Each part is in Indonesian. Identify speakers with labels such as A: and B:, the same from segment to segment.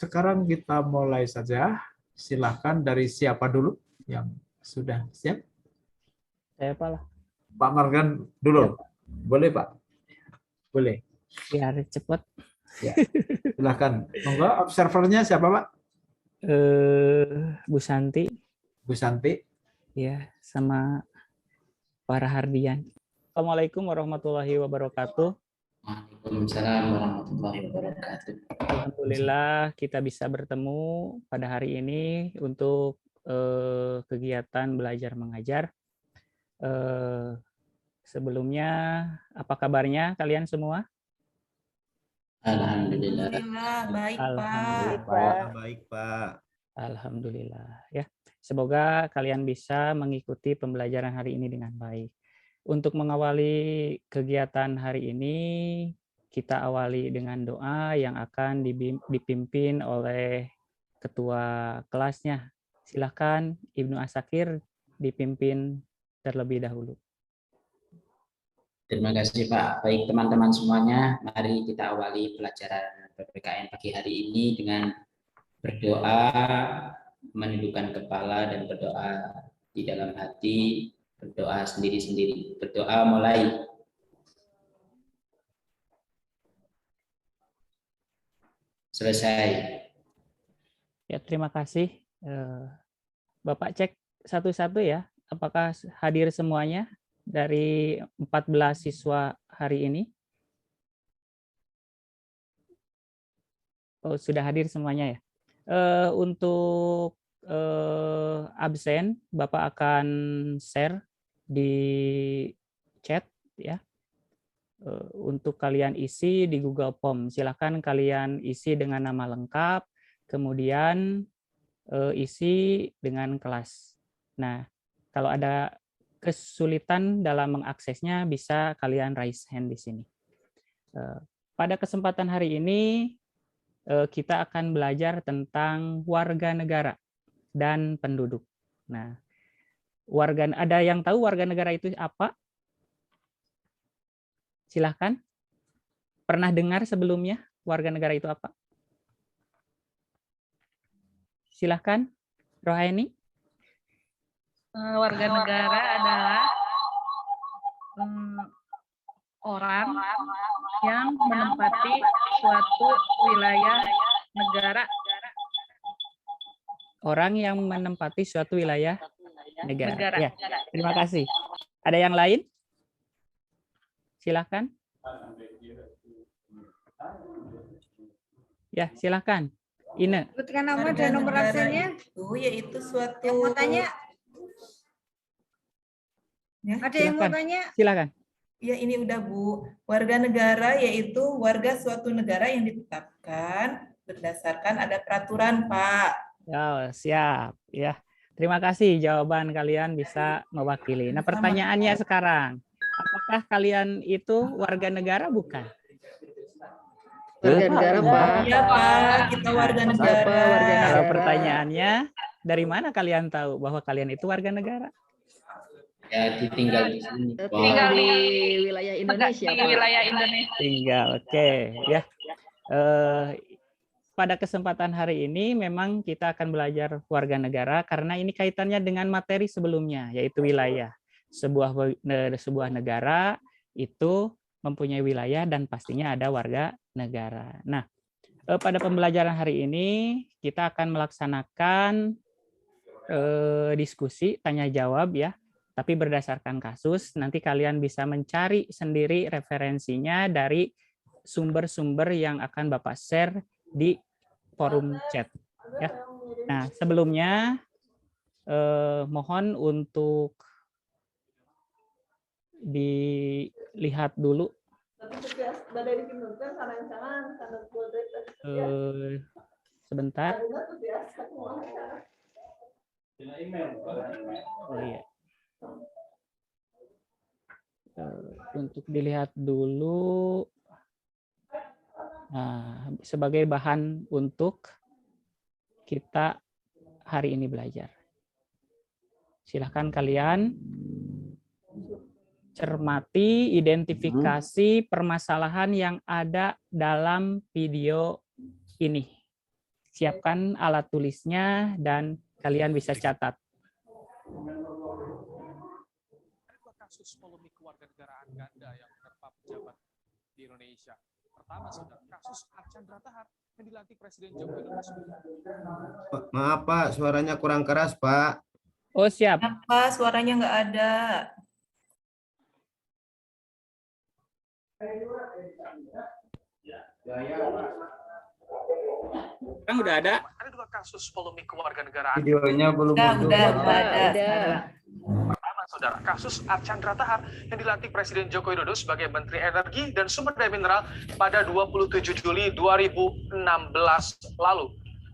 A: sekarang kita mulai saja. Silahkan dari siapa dulu yang sudah siap?
B: Saya apalah.
A: Pak Margan dulu. Boleh Pak? Boleh.
B: Biar cepat.
A: Ya. Silahkan. Monggo, observernya siapa Pak?
B: Bu Santi.
A: Bu Santi.
B: Ya, sama para Hardian. Assalamualaikum warahmatullahi wabarakatuh.
C: Waalaikumsalam warahmatullahi wabarakatuh.
B: Alhamdulillah kita bisa bertemu pada hari ini untuk kegiatan belajar mengajar. Sebelumnya, apa kabarnya kalian semua?
C: Alhamdulillah.
D: Baik,
B: Alhamdulillah.
D: Pak.
E: Baik, Pak.
B: Alhamdulillah. Ya, semoga kalian bisa mengikuti pembelajaran hari ini dengan baik. Untuk mengawali kegiatan hari ini, kita awali dengan doa yang akan dipimpin oleh ketua kelasnya. Silakan Ibnu Asakir dipimpin terlebih dahulu.
C: Terima kasih Pak. Baik teman-teman semuanya, mari kita awali pelajaran PPKN pagi hari ini dengan berdoa, menundukkan kepala dan berdoa di dalam hati, berdoa sendiri-sendiri. Berdoa mulai. Selesai.
B: Ya, terima kasih. Bapak cek satu-satu ya, apakah hadir semuanya dari 14 siswa hari ini? Oh, sudah hadir semuanya ya. Untuk absen, Bapak akan share di chat ya. Untuk kalian isi di Google Form. Silakan kalian isi dengan nama lengkap, kemudian isi dengan kelas. Nah, kalau ada kesulitan dalam mengaksesnya, bisa kalian raise hand di sini. Pada kesempatan hari ini, kita akan belajar tentang warga negara dan penduduk. Nah, ada yang tahu warga negara itu apa? Silahkan. Pernah dengar sebelumnya warga negara itu apa? Silahkan, Rohaini.
D: Warga negara adalah orang yang menempati suatu wilayah negara.
B: Orang yang menempati suatu wilayah negara. Ya,
D: Negara.
B: terima kasih. Ada yang lain? Silahkan. Ya, silahkan. Ine.
F: Sebutkan nama dan nomor absennya.
D: Itu yaitu suatu.
F: Yang mau tanya,
D: Ya,
F: ada yang mau
B: Silakan.
F: tanya?
B: Silakan.
D: ya ini udah Bu. Warga negara yaitu warga suatu negara yang ditetapkan berdasarkan ada peraturan, Pak.
B: Ya, siap. Ya, terima kasih jawaban kalian bisa mewakili. Nah, pertanyaannya sekarang, apakah kalian itu warga negara bukan?
G: Warga negara, Pak.
D: Iya, Pak. Kita warga negara.
B: Kalau pertanyaannya, dari mana kalian tahu bahwa kalian itu warga negara?
C: Ya, ditinggal di sini.
G: Tinggal di wilayah Indonesia,
D: Di
G: Pak.
D: wilayah Indonesia.
B: Tinggal, oke. Ya. Pada kesempatan hari ini memang kita akan belajar warga negara karena ini kaitannya dengan materi sebelumnya, yaitu wilayah. Sebuah negara itu mempunyai wilayah dan pastinya ada warga negara. Nah, pada pembelajaran hari ini kita akan melaksanakan diskusi tanya jawab ya, tapi berdasarkan kasus. Nanti kalian bisa mencari sendiri referensinya dari sumber-sumber yang akan Bapak share di forum chat. Ya. Nah, sebelumnya mohon untuk dilihat dulu. Sebentar. Oh iya. Untuk dilihat dulu. Nah, sebagai bahan untuk kita hari ini belajar. Silahkan kalian cermati, identifikasi permasalahan yang ada dalam video ini. siapkan alat tulisnya dan kalian bisa catat.
E: Kasus polemik kewarganegaraan ganda yang menerpa pejabat di Indonesia. Pertama, saudara, kasus Archandra Tahar yang dilantik Presiden Joko Widodo.
H: Maaf Pak, suaranya kurang keras Pak.
B: Oh siap.
D: Kenapa suaranya nggak ada?
B: Sekarang udah ada.
E: Ada 2 kasus polemik kewarganegaraan.
H: Videonya belum
D: Udah
H: muncul.
D: ada.
E: Pertama, saudara, kasus Archandra Tahar yang dilantik Presiden Joko Widodo sebagai Menteri Energi dan Sumber Daya Mineral pada 27 Juli 2016 lalu.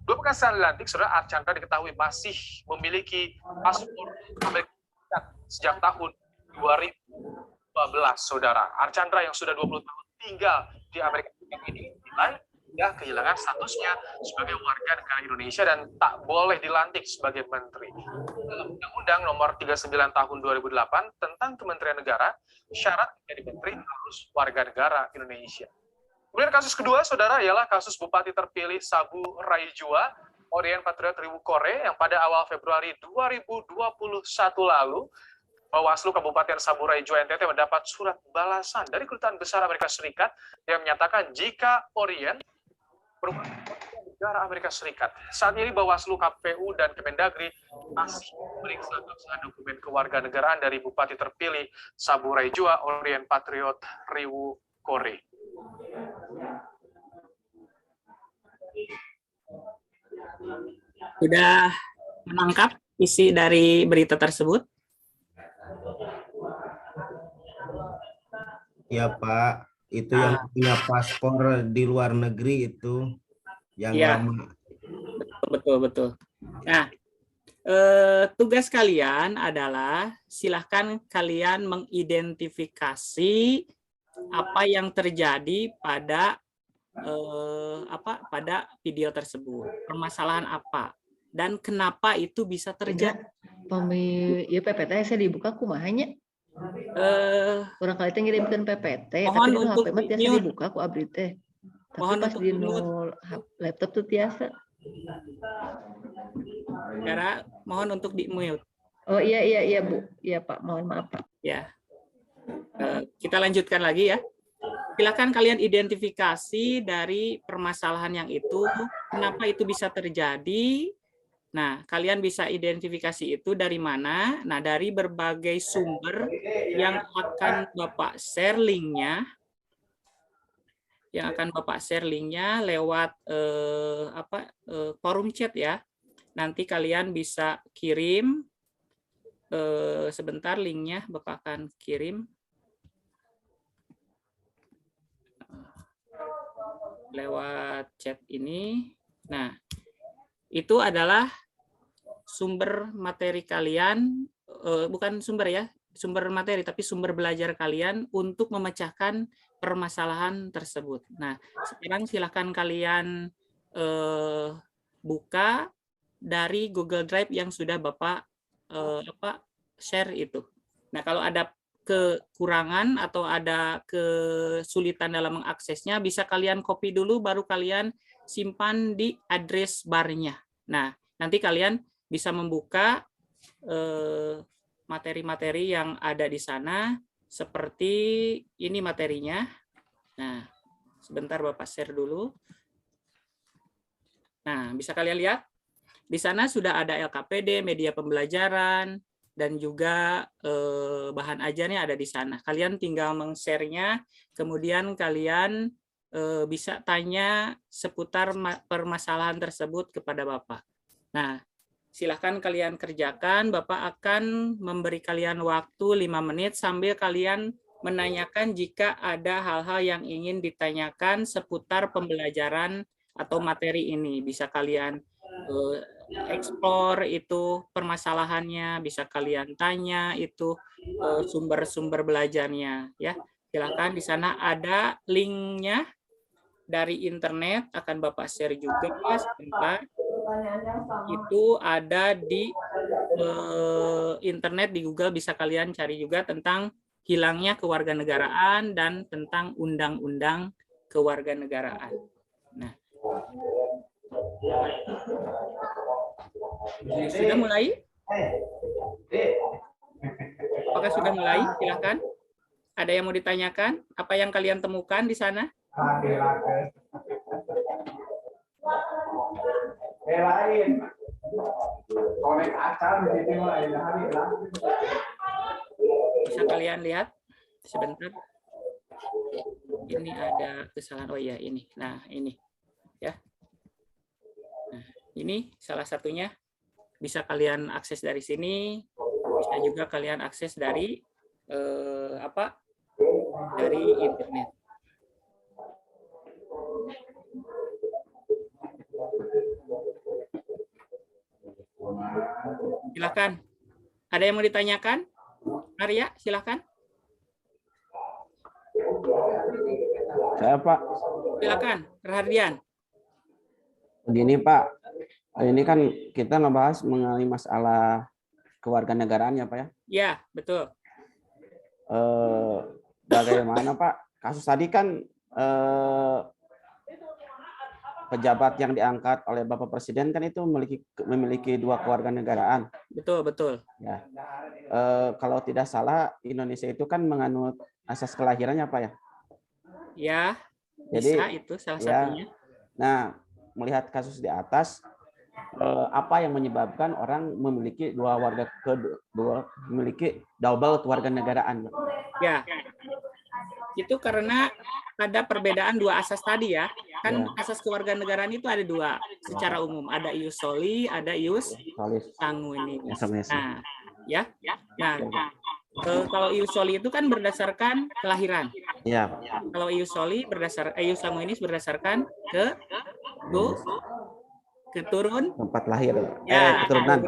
E: 2 pekan setelah dilantik, saudara, Archandra diketahui masih memiliki paspor Amerika Serikat sejak tahun 2012, saudara. Archandra yang sudah 20 tahun tinggal di Amerika Serikat ini dinilai dia kehilangan statusnya sebagai warga negara Indonesia dan tak boleh dilantik sebagai menteri. Dalam Undang-Undang Nomor 39 Tahun 2008 tentang Kementerian Negara, syarat menjadi menteri harus warga negara Indonesia. Kemudian kasus kedua, saudara, ialah kasus Bupati terpilih Sabu Raijua, Orien Patriot Riwu Kore, yang pada awal Februari 2021 lalu, Bawaslu Kabupaten Sabu Raijua NTT mendapat surat balasan dari Kedutaan Besar Amerika Serikat yang menyatakan jika Orien merupakan negara Amerika Serikat. Saat ini Bawaslu, KPU, dan Kemendagri masih memeriksa keabsahan dokumen kewarganegaraan dari Bupati terpilih Sabu Raijua, Orien Patriot Riwu Kore.
B: Sudah menangkap isi dari berita tersebut?
H: Ya Pak, itu yang punya paspor di luar negeri itu yang
B: Iya.
H: lama.
B: Betul. Nah, tugas kalian adalah silahkan kalian mengidentifikasi apa yang terjadi pada pada video tersebut, permasalahan apa dan kenapa itu bisa terjadi.
G: Ya PPT saya dibuka kumahanya. Orang kali teh ngirimkeun PPT,
B: Mohon
G: tapi
B: untuk
G: HP mah tiasa
B: di-mute.
G: dibuka ku abdi teh. Tapi
B: Mohon
G: pas
B: untuk
G: di
B: di-mute.
G: laptop tuh tiasa.
B: Saudara, mohon untuk di-mute.
G: Oh iya Bu. Iya Pak, mohon maaf Pak.
B: Ya. Kita lanjutkan lagi ya. Silakan kalian identifikasi dari permasalahan yang itu, kenapa itu bisa terjadi. Nah, kalian bisa identifikasi itu dari mana? Nah, dari berbagai sumber yang akan Bapak share linknya. Yang akan Bapak share linknya lewat forum chat ya. Nanti kalian bisa kirim. Sebentar linknya Bapak akan kirim. Lewat chat ini. Nah, itu adalah sumber materi kalian, bukan sumber ya, sumber materi, tapi sumber belajar kalian untuk memecahkan permasalahan tersebut. Nah, sekarang silakan kalian buka dari Google Drive yang sudah Bapak share itu. Nah, kalau ada kekurangan atau ada kesulitan dalam mengaksesnya, bisa kalian copy dulu, baru kalian simpan di address bar-nya. Nah, nanti kalian bisa membuka materi-materi yang ada di sana, seperti ini materinya. Nah, sebentar Bapak share dulu. Nah, bisa kalian lihat, di sana sudah ada LKPD, media pembelajaran, dan juga bahan ajarnya ada di sana. Kalian tinggal meng-share-nya, kemudian kalian bisa tanya seputar permasalahan tersebut kepada Bapak. Nah, silahkan kalian kerjakan. Bapak akan memberi kalian waktu 5 menit sambil kalian menanyakan jika ada hal-hal yang ingin ditanyakan seputar pembelajaran atau materi ini. Bisa kalian explore itu permasalahannya, bisa kalian tanya itu sumber-sumber belajarnya ya. Silakan, di sana ada linknya dari internet, akan Bapak share juga sebentar. Itu ada di internet di Google, bisa kalian cari juga tentang hilangnya kewarganegaraan dan tentang undang-undang kewarganegaraan. Nah, Sudah mulai? Apakah sudah mulai? Silakan. Ada yang mau ditanyakan? Apa yang kalian temukan di sana? Bisa kalian lihat? Sebentar. Ini ada kesalahan. Oh ya, ini. Nah, ini. Ya. Nah, ini salah satunya. Bisa kalian akses dari sini. Bisa juga kalian akses dari dari internet. Silakan. Ada yang mau ditanyakan? Arya, silakan.
I: Saya Pak.
B: Silakan, Rahardian.
I: Begini Pak, ini kan kita ngebahas mengenai masalah kewarganegaraan ya Pak ya?
B: Ya, betul.
I: Bagaimana Pak? Kasus tadi kan pejabat yang diangkat oleh Bapak Presiden kan itu memiliki 2 kewarganegaraan.
B: Betul, betul.
I: Ya. Kalau tidak salah Indonesia itu kan menganut asas kelahirannya Pak ya?
B: Ya,
I: jadi
B: bisa itu salah satunya.
I: Nah, melihat kasus di atas, apa yang menyebabkan orang memiliki memiliki double kewarganegaraan?
B: Ya, itu karena ada perbedaan 2 asas tadi ya. Kan asas kewarganegaraan itu ada 2 secara umum. Ada ius soli, ada ius sanguinis. Nah, ya. Nah, kalau ius soli itu kan berdasarkan kelahiran.
I: Iya.
B: Kalau ius soli ius sanguinis berdasarkan keturun
I: tempat lahir.
B: Keturunan.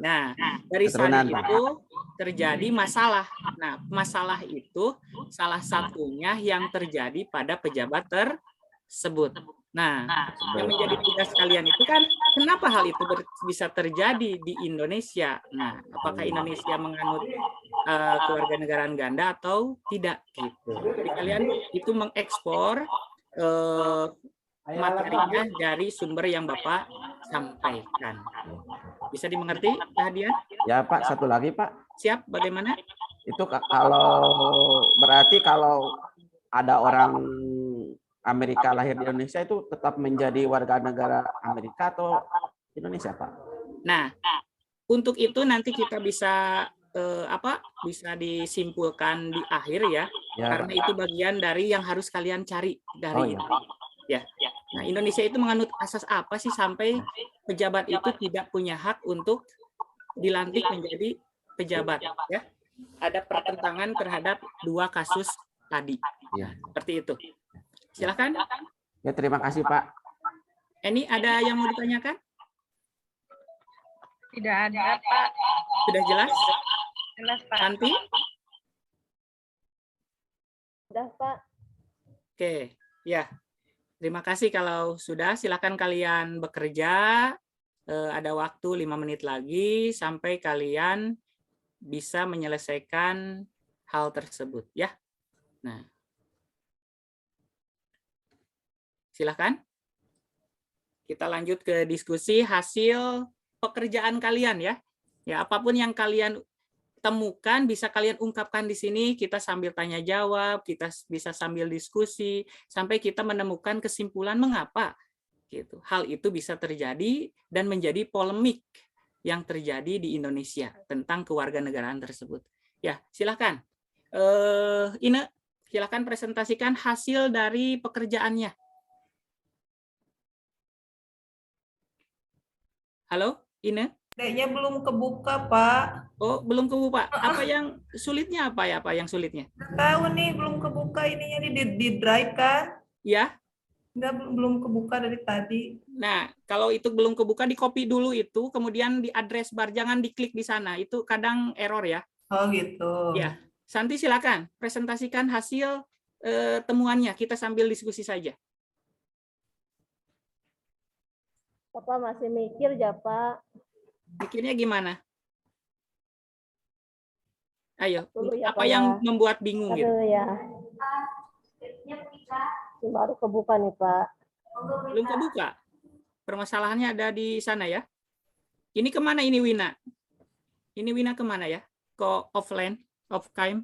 B: Nah, dari sana itu terjadi masalah. Nah, masalah itu salah satunya yang terjadi pada pejabat tersebut. Nah, yang menjadi tugas kalian itu kan kenapa hal itu bisa terjadi di Indonesia? Nah, apakah Indonesia menganut kewarganegaraan ganda atau tidak gitu. Jadi kalian itu mengekspor materinya dari sumber yang Bapak sampaikan. Bisa dimengerti, Pak Hadian?
I: Ya Pak, satu lagi Pak.
B: Siap, bagaimana?
I: Itu berarti kalau ada orang Amerika lahir di Indonesia itu tetap menjadi warga negara Amerika atau Indonesia Pak?
B: Nah, untuk itu nanti kita bisa bisa disimpulkan di akhir ya, karena itu bagian dari yang harus kalian cari dari itu. Ya. Nah, Indonesia itu menganut asas apa sih sampai pejabat itu tidak punya hak untuk dilantik menjadi pejabat ya? Ada pertentangan terhadap 2 kasus tadi.
I: Ya.
B: Seperti itu. Silakan.
I: Ya, terima kasih Pak.
B: Ini ada yang mau ditanyakan?
F: Tidak ada, Pak.
B: Sudah jelas?
F: Jelas, Pak.
B: Nanti?
F: Sudah, Pak.
B: Oke, ya. Terima kasih kalau sudah. Silakan kalian bekerja. Ada waktu 5 menit lagi sampai kalian bisa menyelesaikan hal tersebut ya. Nah, silakan. Kita lanjut ke diskusi hasil pekerjaan kalian ya. Ya, apapun yang kalian temukan bisa kalian ungkapkan di sini, kita sambil tanya jawab, kita bisa sambil diskusi sampai kita menemukan kesimpulan mengapa gitu. Hal itu bisa terjadi dan menjadi polemik yang terjadi di Indonesia tentang kewarganegaraan tersebut. Ya, silakan. Ine, silakan presentasikan hasil dari pekerjaannya. Halo, Ine?
D: Kayaknya belum kebuka, Pak.
B: Oh, belum kebuka. Apa yang sulitnya apa ya, Pak? Yang sulitnya?
D: Nggak tahu nih, belum kebuka ininya di drive kan?
B: Ya.
D: Belum kebuka dari tadi.
B: Nah, kalau itu belum kebuka, di copy dulu itu, kemudian di address bar, jangan diklik di sana. Itu kadang error ya.
D: Oh gitu.
B: Ya, Santi silakan presentasikan hasil temuannya. Kita sambil diskusi saja.
F: Bapak masih mikir ya, Pak.
B: Mikirnya gimana? Ayo,
F: Ya,
B: apa
F: Pak,
B: yang
F: ya.
B: membuat bingung gitu?
F: Ya. Baru kebuka nih, Pak.
B: Belum kebuka? Permasalahannya ada di sana ya. Ini kemana ini Wina? Ini Wina kemana ya? Ke offline, off time.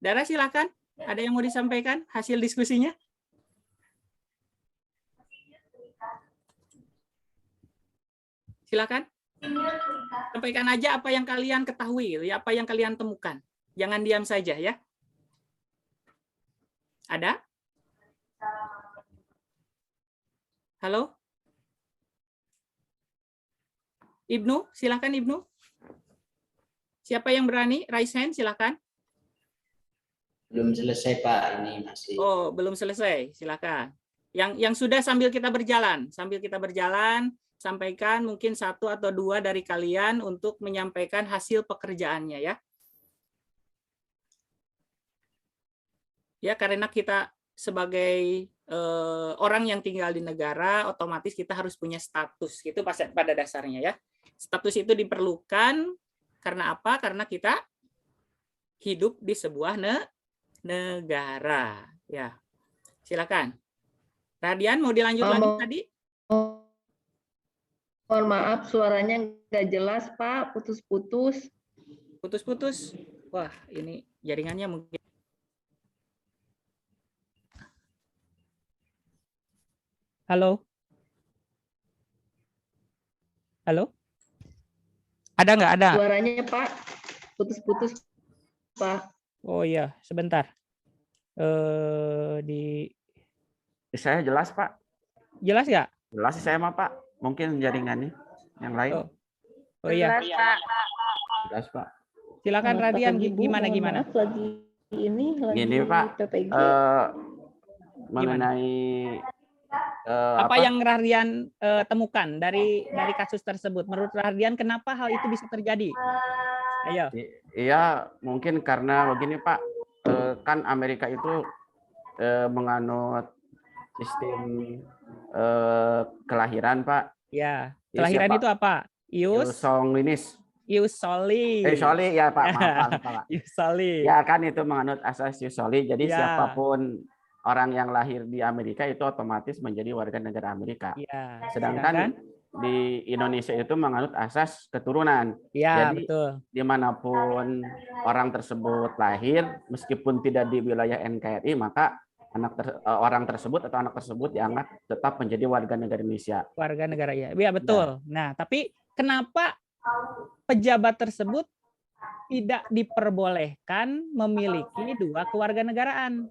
B: Dara silakan. Ada yang mau disampaikan hasil diskusinya? Silakan. Sampaikan aja apa yang kalian ketahui, ya, apa yang kalian temukan. Jangan diam saja ya. Ada? Halo? Ibnu, silakan Ibnu. Siapa yang berani? Raise hand, silakan.
C: Belum selesai Pak, ini masih.
B: Oh, belum selesai. Silakan. Yang sudah sambil kita berjalan, sampaikan mungkin 1 atau 2 dari kalian untuk menyampaikan hasil pekerjaannya ya. Ya, karena kita sebagai orang yang tinggal di negara, otomatis kita harus punya status gitu pada dasarnya ya. Status itu diperlukan karena apa? Karena kita hidup di sebuah negara ya. Silakan. Radian mau dilanjut lagi tadi?
G: Mohon maaf, suaranya nggak jelas, Pak. Putus-putus.
B: Putus-putus. Wah, ini jaringannya mungkin. Halo? Halo? Ada nggak? Ada.
G: Suaranya, Pak. Putus-putus, Pak.
B: Oh iya, sebentar.
I: Saya jelas, Pak.
B: Jelas nggak?
I: Jelas saya mah, Pak. Mungkin jaringannya yang lain.
B: Oh iya.
I: Jelas, Pak.
B: Silakan Radian, gimana?
F: Maaf, lagi
I: Gini, Pak.
F: PPG.
I: Mengenai
B: apa yang Radian temukan dari kasus tersebut? Menurut Radian, kenapa hal itu bisa terjadi? Ayo.
I: Iya, mungkin karena begini, Pak. Kan Amerika itu menganut sistem kelahiran, Pak.
B: Ya, kelahiran itu apa? Ius Soli.
I: Soli ya, Pak. Maaf, Pak.
B: Ius Soli.
I: Ya, kan itu menganut asas Ius Soli. Jadi
B: ya,
I: siapapun orang yang lahir di Amerika itu otomatis menjadi warga negara Amerika.
B: Ya,
I: sedangkan di Indonesia itu menganut asas keturunan.
B: Ya,
I: jadi
B: betul.
I: Dimanapun orang tersebut lahir, meskipun tidak di wilayah NKRI, maka orang tersebut atau anak tersebut dianggap tetap menjadi warga negara Indonesia.
B: Warga negara ya, ya betul. Nah, tapi kenapa pejabat tersebut tidak diperbolehkan memiliki 2 kewarganegaraan?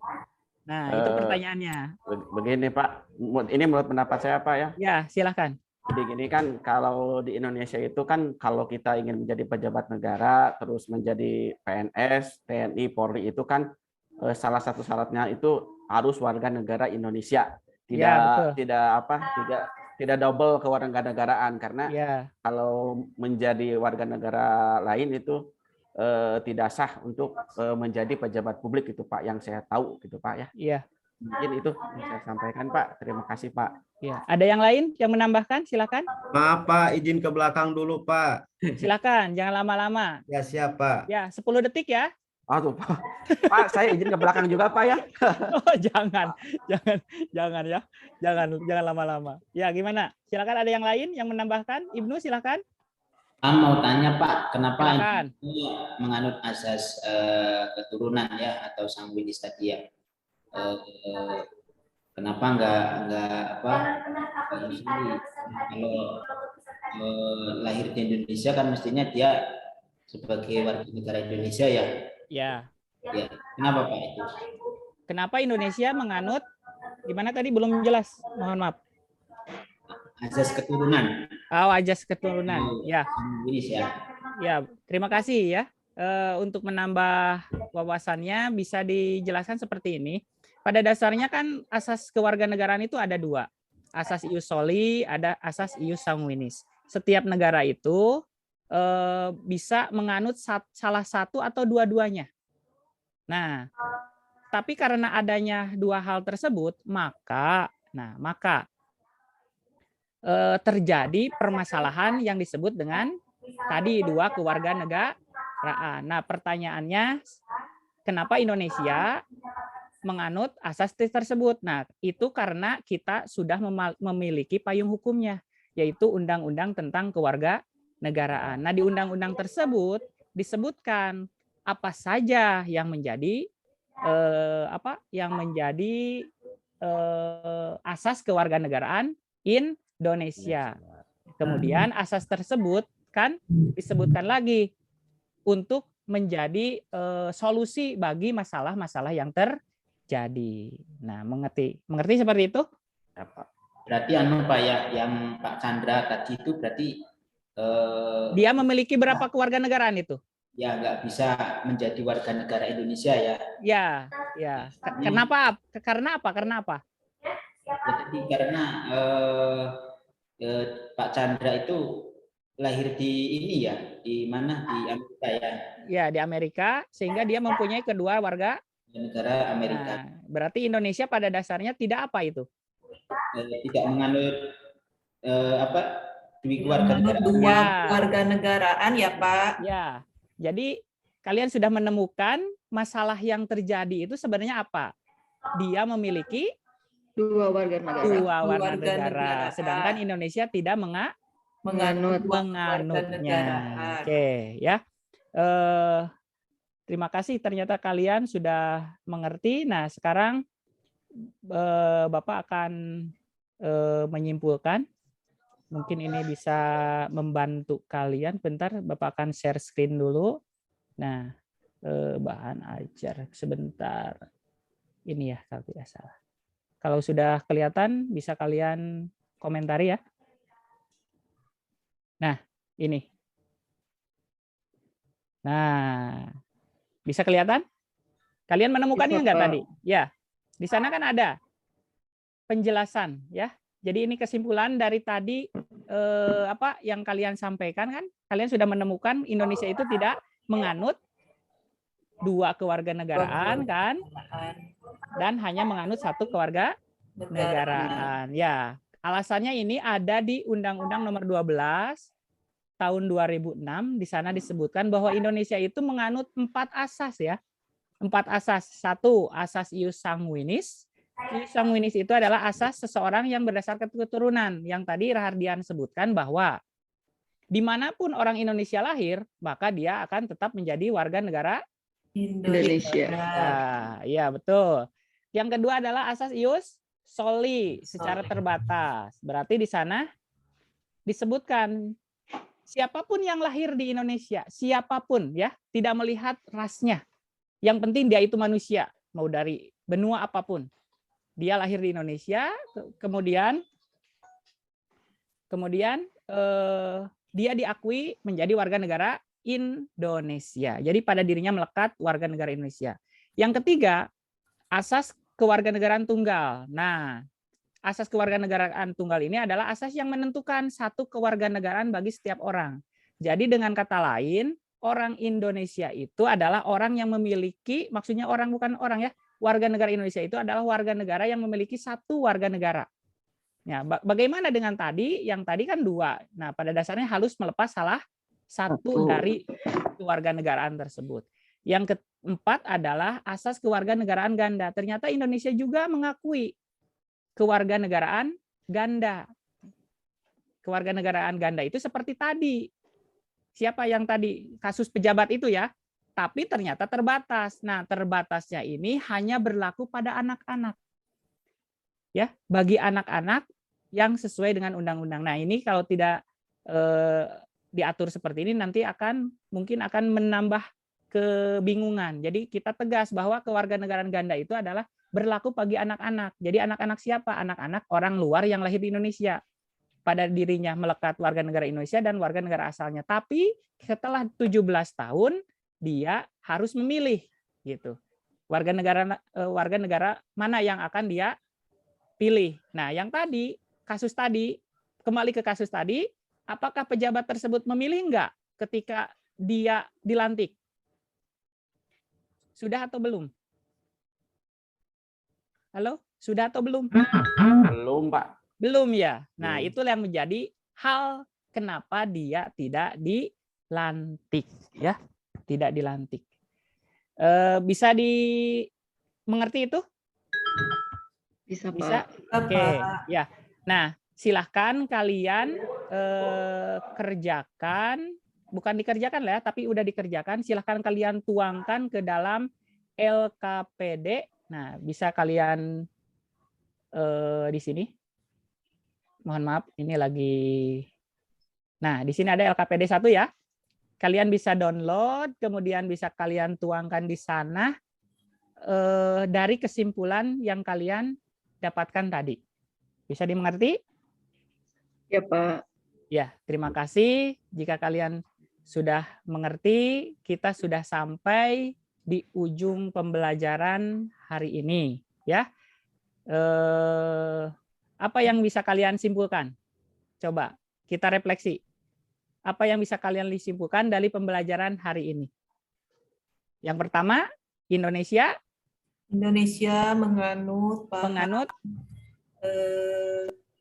B: Nah, itu pertanyaannya.
I: Begini, Pak. Ini menurut pendapat saya, Pak ya.
B: Ya, silakan.
I: Jadi gini kan, kalau di Indonesia itu kan kalau kita ingin menjadi pejabat negara, terus menjadi PNS, TNI, Polri itu kan salah satu syaratnya itu harus warga negara Indonesia. Tidak double kewarganegaraan, karena kalau menjadi warga negara lain itu tidak sah untuk menjadi pejabat publik itu, Pak, yang saya tahu gitu, Pak ya.
B: Iya.
I: Mungkin itu yang saya sampaikan, Pak. Terima kasih, Pak.
B: Ya, ada yang lain yang menambahkan? Silakan.
H: Maaf, Pak, izin ke belakang dulu, Pak.
B: Silakan, jangan lama-lama.
H: Ya, siap, Pak.
B: Ya, 10 detik ya.
I: Aduh, Pak. Pak, saya izin ke belakang juga, Pak ya.
B: Oh, jangan ya. Jangan lama-lama. Ya, gimana? Silakan, ada yang lain yang menambahkan? Ibnu, silakan.
C: Mau tanya, Pak, kenapa
B: silakan.
C: Ini menganut asas keturunan ya atau sanguinis tadi ya? Kenapa enggak kalau lahir di Indonesia kan mestinya dia sebagai warga negara Indonesia ya?
B: Ya.
C: Kenapa, Pak, itu?
B: Kenapa Indonesia menganut gimana tadi belum jelas? Mohon maaf.
C: Asas keturunan.
B: Oh, asas keturunan. Ya. Ya, terima kasih ya. Untuk menambah wawasannya bisa dijelaskan seperti ini. Pada dasarnya kan asas kewarganegaraan itu ada 2. Asas ius soli, ada asas ius sanguinis. Setiap negara itu bisa menganut salah satu atau dua-duanya. Nah, tapi karena adanya 2 hal tersebut, maka terjadi permasalahan yang disebut dengan tadi 2 kewarganegaraan. Nah, pertanyaannya, kenapa Indonesia menganut asas tersebut. Nah, itu karena kita sudah memiliki payung hukumnya, yaitu Undang-Undang tentang Kewarganegaraan. Nah, di undang-undang tersebut disebutkan apa saja yang menjadi asas kewarganegaraan Indonesia. Kemudian asas tersebut kan disebutkan lagi untuk menjadi solusi bagi masalah-masalah yang terjadi. Nah, mengerti seperti itu?
C: Ya, Pak. Berarti Pak ya, yang Pak Chandra tadi itu berarti
B: dia memiliki berapa kewarganegaraan itu?
C: Ya, nggak bisa menjadi warga negara Indonesia ya.
B: Ya. Kenapa? Karena apa?
C: Jadi karena Pak Chandra itu lahir di ini ya, di mana, di Amerika ya?
B: Ya, di Amerika, sehingga dia mempunyai kedua warga
C: negara Amerika.
B: Nah, berarti Indonesia pada dasarnya tidak apa itu?
C: Tidak menganut
D: dua kewarganegaraan ya, Pak.
B: Ya. Jadi kalian sudah menemukan masalah yang terjadi itu sebenarnya apa? Dia memiliki
G: dua warga
B: negara. Sedangkan Indonesia tidak menganutnya. Oke, ya. Terima kasih, ternyata kalian sudah mengerti. Nah, sekarang Bapak akan menyimpulkan. Mungkin ini bisa membantu kalian. Bentar, Bapak akan share screen dulu. Nah, bahan ajar sebentar. Ini ya, kalau tidak salah. Kalau sudah kelihatan, bisa kalian komentari ya. Nah, ini. Nah, bisa kelihatan? Kalian menemukannya enggak tadi? Ya, di sana kan ada penjelasan ya. Jadi ini kesimpulan dari tadi apa yang kalian sampaikan kan? Kalian sudah menemukan Indonesia itu tidak menganut dua kewarganegaraan kan? Dan hanya menganut satu kewarganegaraan. Ya, alasannya ini ada di Undang-Undang Nomor 12 tahun 2006. Di sana disebutkan bahwa Indonesia itu menganut 4 asas ya. 4 asas. 1, asas ius sanguinis. Ius sanguinis itu adalah asas seseorang yang berdasarkan keturunan. Yang tadi Rahardian sebutkan bahwa dimanapun orang Indonesia lahir, maka dia akan tetap menjadi warga negara
G: Indonesia.
B: Ya, betul. Yang kedua adalah asas ius soli, secara terbatas. Berarti di sana disebutkan siapapun yang lahir di Indonesia, siapapun ya, tidak melihat rasnya. Yang penting dia itu manusia, mau dari benua apapun. Dia lahir di Indonesia, kemudian dia diakui menjadi warga negara Indonesia. Jadi pada dirinya melekat warga negara Indonesia. Yang ketiga, asas kewarganegaraan tunggal. Nah, asas kewarganegaraan tunggal ini adalah asas yang menentukan satu kewarganegaraan bagi setiap orang. Jadi dengan kata lain, orang Indonesia itu adalah orang yang memiliki, maksudnya orang bukan orang ya, warga negara Indonesia itu adalah warga negara yang memiliki satu warga negara. Ya, bagaimana dengan tadi? Yang tadi kan 2. Nah, pada dasarnya harus melepas salah satu dari kewarganegaraan tersebut. Yang keempat adalah asas kewarganegaraan ganda. Ternyata Indonesia juga mengakui kewarganegaraan ganda. Kewarganegaraan ganda itu seperti tadi. Siapa yang tadi kasus pejabat itu ya? Tapi ternyata terbatas. Nah, terbatasnya ini hanya berlaku pada anak-anak. Ya, bagi anak-anak yang sesuai dengan undang-undang. Nah, ini kalau tidak diatur seperti ini nanti mungkin akan menambah kebingungan. Jadi kita tegas bahwa kewarganegaraan ganda itu adalah berlaku bagi anak-anak. Jadi anak-anak siapa? Anak-anak orang luar yang lahir di Indonesia. Pada dirinya melekat warga negara Indonesia dan warga negara asalnya. Tapi setelah 17 tahun dia harus memilih gitu. Warga negara mana yang akan dia pilih. Nah, yang tadi kasus tadi, kembali ke kasus tadi, apakah pejabat tersebut memilih enggak ketika dia dilantik? Sudah atau belum? Halo, sudah atau belum?
I: Belum, Pak.
B: Belum ya. Nah, itulah yang menjadi hal kenapa dia tidak dilantik ya. Tidak dilantik. Bisa dimengerti itu
G: Bisa,
B: Bisa?
G: Pak.
B: Oke, ya. Nah, silahkan kalian kerjakan, bukan dikerjakan lah ya, tapi udah dikerjakan. Silahkan kalian tuangkan ke dalam LKPD. Nah, bisa kalian di sini. Mohon maaf, ini lagi. Nah, di sini ada LKPD 1 ya. Kalian bisa download, kemudian bisa kalian tuangkan di sana dari kesimpulan yang kalian dapatkan tadi. Bisa dimengerti?
G: Ya, Pak.
B: Ya, terima kasih. Jika kalian sudah mengerti, kita sudah sampai di ujung pembelajaran hari ini. Ya, apa yang bisa kalian simpulkan? Coba kita refleksi. Apa yang bisa kalian simpulkan dari pembelajaran hari ini? Yang pertama, Indonesia
D: menganut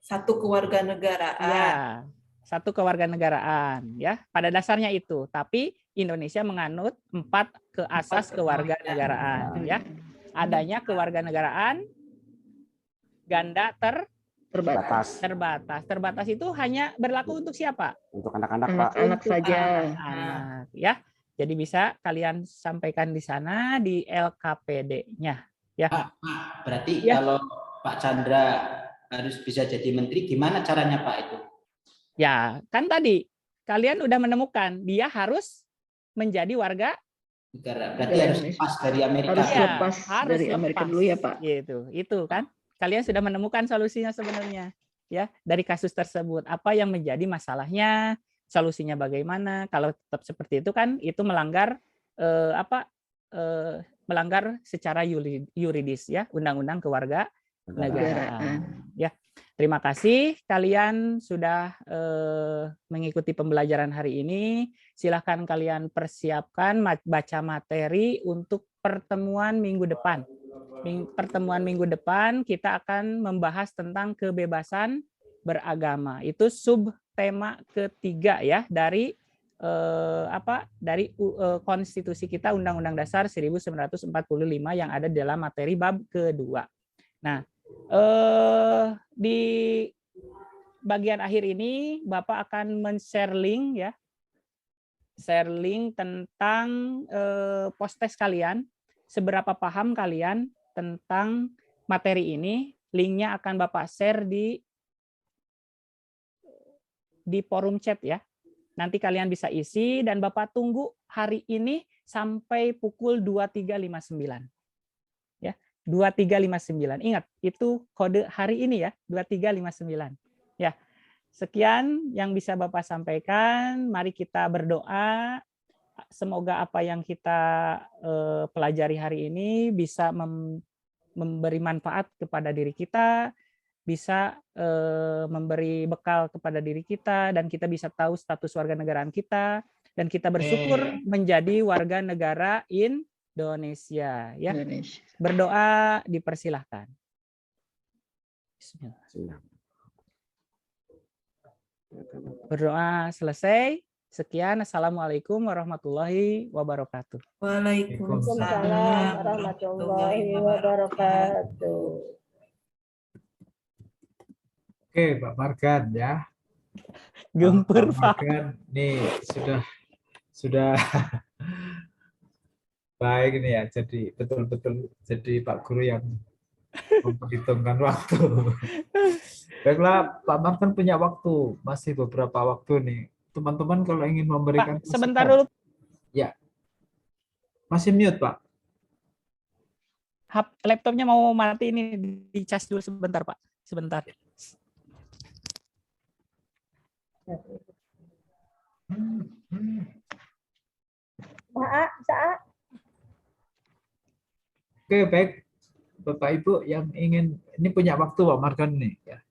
D: satu kewarganegaraan.
B: Ya, satu kewarganegaraan ya. Pada dasarnya itu, tapi Indonesia menganut 4 asas kewarganegaraan ya. Adanya kewarganegaraan ganda
I: Terbatas.
B: Terbatas itu hanya berlaku untuk siapa?
I: Untuk anak-anak, Pak.
G: Anak-anak saja.
B: Anak ya. Jadi bisa kalian sampaikan di sana di LKPD-nya ya.
C: Pak, berarti
B: Ya.
C: kalau Pak Chandra harus bisa jadi menteri, gimana caranya Pak itu?
B: Ya, kan tadi kalian udah menemukan dia harus menjadi warga
C: negara. Berarti harus lepas dari Amerika.
G: Harus
B: ya,
G: lepas
B: harus
G: dari Amerika
B: lepas.
G: dulu ya, Pak.
B: Gitu. Itu kan. Kalian sudah menemukan solusinya sebenarnya ya dari kasus tersebut. Apa yang menjadi masalahnya, solusinya bagaimana? Kalau tetap seperti itu kan itu melanggar melanggar secara yuridis ya, undang-undang kewarganegaraan. Ya. Terima kasih kalian sudah mengikuti pembelajaran hari ini. Silahkan kalian persiapkan baca materi untuk pertemuan minggu depan. Pertemuan minggu depan kita akan membahas tentang kebebasan beragama. Itu subtema ketiga ya dari konstitusi kita Undang-Undang Dasar 1945 yang ada dalam materi bab kedua. Nah, di bagian akhir ini Bapak akan men-share link ya. Share link tentang post-test kalian, seberapa paham kalian tentang materi ini. Linknya akan Bapak share di forum chat ya. Nanti kalian bisa isi dan Bapak tunggu hari ini sampai pukul 23.59. Ya, 23.59. Ingat, itu kode hari ini ya, 23.59. Ya. Sekian yang bisa Bapak sampaikan. Mari kita berdoa. Semoga apa yang kita pelajari hari ini bisa memberi manfaat kepada diri kita, bisa memberi bekal kepada diri kita, dan kita bisa tahu status warga negaraan kita, dan kita bersyukur menjadi warga negara Indonesia. Ya. Berdoa dipersilahkan. Bismillah. Berdoa selesai. Sekian. Assalamualaikum warahmatullahi wabarakatuh.
F: Waalaikumsalam warahmatullahi wabarakatuh.
A: Oke, Pak Margan ya.
B: Gempur, Pak.
A: Margan, nih sudah baik ini ya. Jadi betul-betul jadi Pak Guru yang memperhitungkan waktu. Baiklah, Pak Margan punya waktu, masih beberapa waktu nih. Teman-teman kalau ingin memberikan
B: Pak, sebentar dulu.
A: Ya. Masih mute, Pak.
B: Laptopnya mau mati ini, dicas dulu sebentar, Pak. Sebentar.
A: Oke, baik. Bapak Ibu yang ingin, ini punya waktu Pak Margan nih. Ya.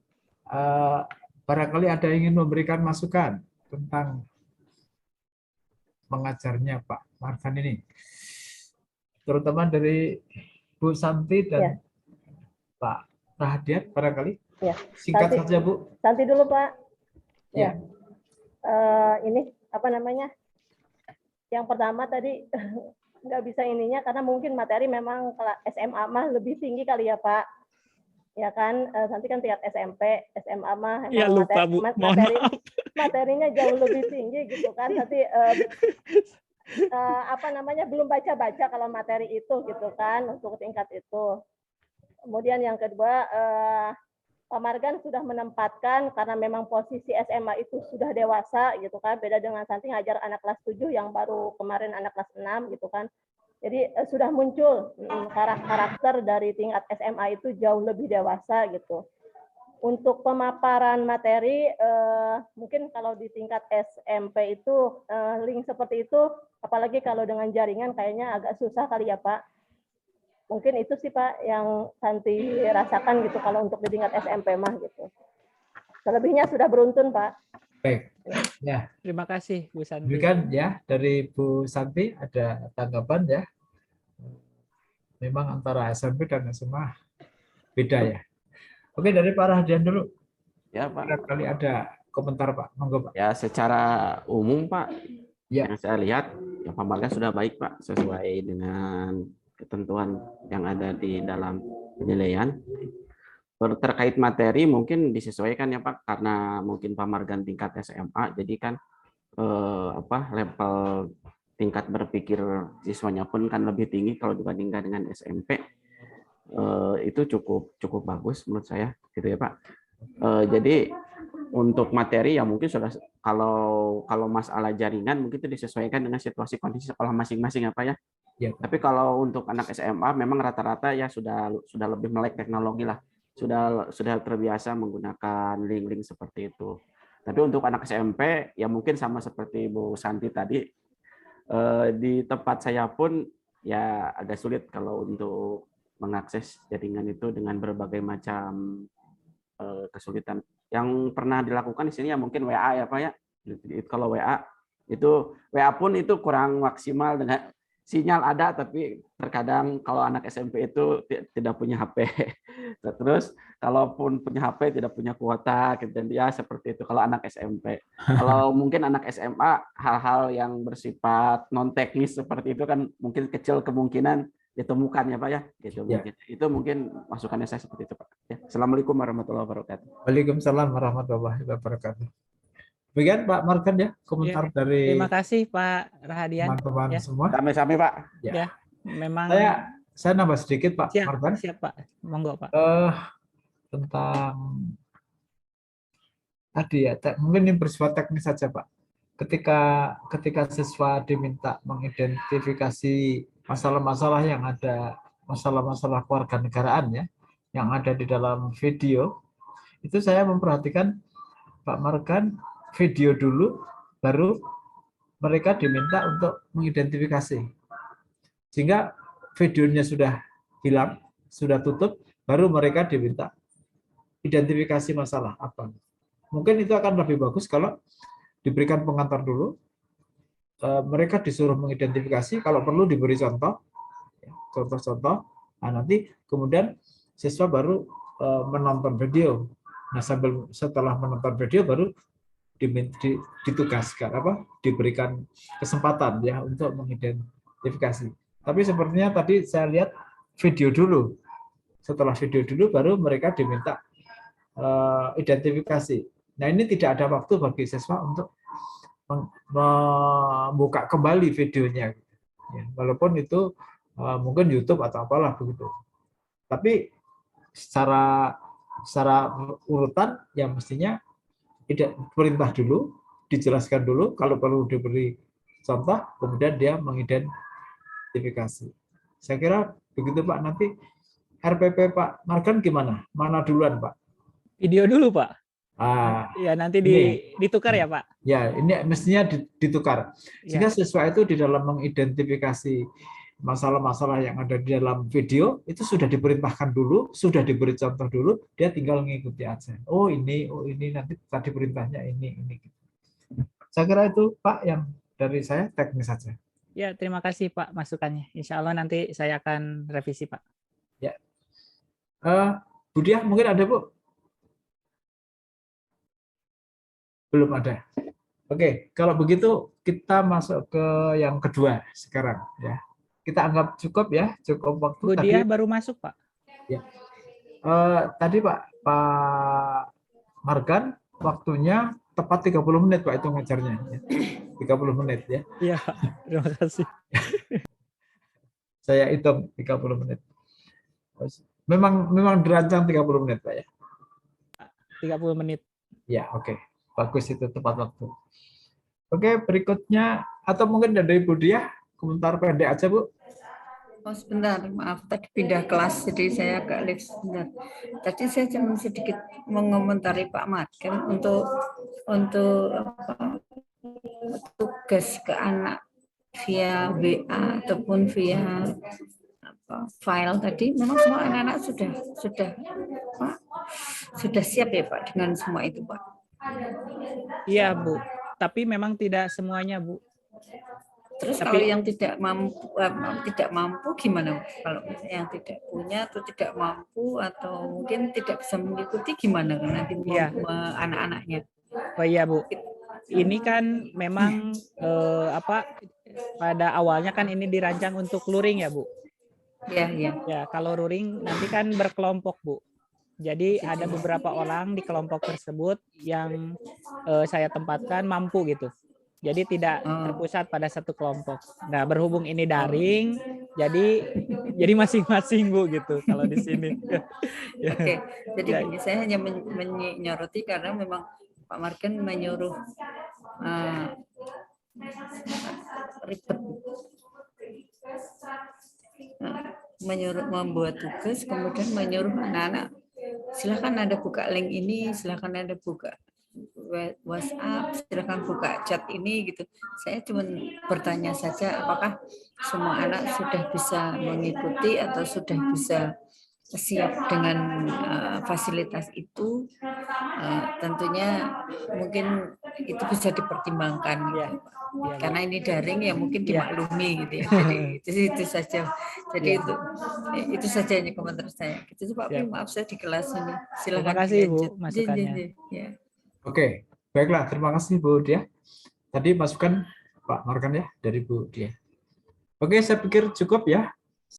A: Barangkali ada yang ingin memberikan masukan tentang mengajarnya Pak Margan ini. Terutama dari Bu Santi dan Pak Rahadian barangkali.
F: Ya.
A: Singkat saja Bu.
F: Santi dulu Pak.
A: Ya.
F: Ini apa namanya? Yang pertama tadi nggak bisa ininya karena mungkin materi memang SMA mah lebih tinggi kali ya Pak. ya kan, nanti kan tingkat SMP, SMA mah
B: Ya
F: emang
B: lupa Bu, mohon maaf.
F: materinya jauh lebih tinggi gitu kan. Nanti belum baca-baca kalau materi itu gitu kan untuk tingkat itu. Kemudian yang kedua, Pak Margan sudah menempatkan karena memang posisi SMA itu sudah dewasa gitu kan, beda dengan Santi ngajar anak kelas 7 yang baru kemarin anak kelas 6 gitu kan. Jadi sudah muncul karakter dari tingkat SMA itu jauh lebih dewasa gitu. Untuk pemaparan materi, mungkin kalau di tingkat SMP itu link seperti itu, apalagi kalau dengan jaringan kayaknya agak susah kali ya Pak. Mungkin itu sih Pak yang Santi rasakan gitu kalau untuk di tingkat SMP mah gitu. Selebihnya sudah beruntun Pak.
A: Baik. Ya.
B: Terima kasih Bu Santi.
A: Demikian ya dari Bu Santi ada tanggapan ya. Memang antara SMP dan SMA beda ya. Oke, dari Pak Rahadian dulu.
I: Ya Pak.
A: Kali ada komentar Pak. Monggo Pak.
I: Ya secara umum Pak,
A: ya.
I: Yang saya lihat ya Pak Margan sudah baik Pak sesuai dengan ketentuan yang ada di dalam penilaian. Terkait materi mungkin disesuaikan ya Pak, karena mungkin Pak Margan tingkat SMA, jadi kan level tingkat berpikir siswanya pun kan lebih tinggi kalau dibandingkan dengan SMP. Itu cukup bagus menurut saya, gitu ya Pak. Jadi untuk materi ya mungkin sudah kalau masalah jaringan mungkin itu disesuaikan dengan situasi kondisi sekolah masing-masing ya Pak ya.
A: Ya.
I: Tapi kalau untuk anak SMA memang rata-rata ya sudah lebih melek teknologi lah, sudah terbiasa menggunakan link-link seperti itu. Tapi untuk anak SMP ya mungkin sama seperti Bu Santi tadi, di tempat saya pun ya agak sulit kalau untuk mengakses jaringan itu dengan berbagai macam kesulitan. Yang pernah dilakukan di sini ya mungkin WA ya Pak ya. Kalau WA pun itu kurang maksimal dengan sinyal ada, tapi terkadang kalau anak SMP itu tidak punya HP. Terus kalaupun punya HP tidak punya kuota, dan dia seperti itu kalau anak SMP. Kalau mungkin anak SMA hal-hal yang bersifat non teknis seperti itu kan mungkin kecil kemungkinan ditemukan ya Pak ya. Gitu ya. Mungkin. Itu mungkin masukannya saya seperti itu Pak. Ya. Assalamualaikum warahmatullahi wabarakatuh.
A: Waalaikumsalam warahmatullahi wabarakatuh. Demikian Pak Margan ya komentar dari.
B: Terima kasih Pak Rahadian.
A: Teman-teman semua.
I: Sampai-sampai Pak.
B: Ya, memang.
A: Saya nambah sedikit Pak Margan.
B: Siap Pak, monggo Pak.
A: Tentang tadi ya, mungkin ini bersifat teknis saja Pak. Ketika siswa diminta mengidentifikasi masalah-masalah yang ada, masalah-masalah kewarganegaraan ya, yang ada di dalam video, itu saya memperhatikan Pak Margan video dulu, baru mereka diminta untuk mengidentifikasi. Sehingga videonya sudah hilang, sudah tutup, baru mereka diminta identifikasi masalah apa. Mungkin itu akan lebih bagus kalau diberikan pengantar dulu, mereka disuruh mengidentifikasi, kalau perlu diberi contoh-contoh, nah nanti kemudian siswa baru menonton video. Nah setelah menonton video baru ditugaskan diberikan kesempatan ya untuk mengidentifikasi. Tapi sepertinya tadi saya lihat video dulu. Setelah video dulu baru mereka diminta identifikasi. Nah ini tidak ada waktu bagi siswa untuk membuka kembali videonya, ya, walaupun itu mungkin YouTube atau apalah begitu. Tapi secara urutan ya mestinya tidak perintah dulu, dijelaskan dulu, kalau perlu diberi contoh, kemudian dia mengidentifikasi. Saya kira begitu Pak. Nanti RPP Pak Margan gimana? Mana duluan Pak?
B: Video dulu Pak. Ya nanti ditukar ya Pak.
A: Ya ini mestinya ditukar. Sehingga siswa itu di dalam mengidentifikasi masalah-masalah yang ada di dalam video itu sudah diperintahkan dulu, sudah diberi contoh dulu, dia tinggal mengikuti aja. Oh ini nanti tadi perintahnya ini. Saya kira itu Pak yang dari saya teknis saja.
B: Ya terima kasih Pak masukannya. Insya Allah nanti saya akan revisi Pak.
A: Ya. Bu Diah mungkin ada Bu? Belum ada. Oke, kalau begitu kita masuk ke yang kedua sekarang ya. Kita anggap cukup ya, cukup waktu.
B: Bu Diah baru masuk Pak.
A: Ya. Tadi Pak Margan waktunya tepat 30 menit Pak itu ngajarnya. 30 menit ya.
B: Iya, terima kasih.
A: Saya hitung 30 menit. Memang dirancang 30 menit Pak ya.
B: 30 menit.
A: Ya, oke. Bagus itu tepat waktu. Oke, berikutnya atau mungkin dari Bu Diah komentar pendek aja Bu.
J: Oh sebentar, maaf tadi pindah kelas jadi saya agak lift sebentar. Tadi saya cuma sedikit mengomentari Pak Margan untuk apa, tugas ke anak via WA ataupun via file tadi. Memang semua anak-anak sudah siap ya Pak dengan semua itu Pak.
B: Iya Bu, tapi memang tidak semuanya Bu.
J: Terus kalau yang tidak mampu gimana? Kalau yang tidak punya atau tidak mampu atau mungkin tidak bisa mengikuti gimana nanti anak-anaknya?
B: Oh iya Bu, ini kan memang pada awalnya kan ini dirancang untuk luring ya Bu.
J: Iya iya.
B: Ya kalau luring nanti kan berkelompok Bu. Jadi ada beberapa orang di kelompok tersebut yang saya tempatkan mampu gitu. Jadi tidak terpusat pada satu kelompok. Nah, berhubung ini daring, jadi masing-masing Bu gitu kalau di sini.
J: Oke, jadi saya hanya menyoroti karena memang Pak Margan menyuruh ribet, menyuruh membuat tugas, kemudian menyuruh anak-anak silakan Anda buka link ini, silakan Anda buka WhatsApp, silakan buka chat ini gitu. Saya cuma bertanya saja apakah semua anak sudah bisa mengikuti atau sudah bisa siap dengan fasilitas itu. Tentunya mungkin itu bisa dipertimbangkan gitu. Ya, karena ini daring ya mungkin dimaklumi gitu ya. Jadi itu saja. Jadi itu saja ini komentar saya. Gitu Pak Pri, maaf saya di kelas ini. Silakan.
B: Terima kasih Bu masukannya.
A: Oke, baiklah. Terima kasih Bu Diah. Tadi masukan Pak Margan ya dari Bu Diah. Oke, saya pikir cukup ya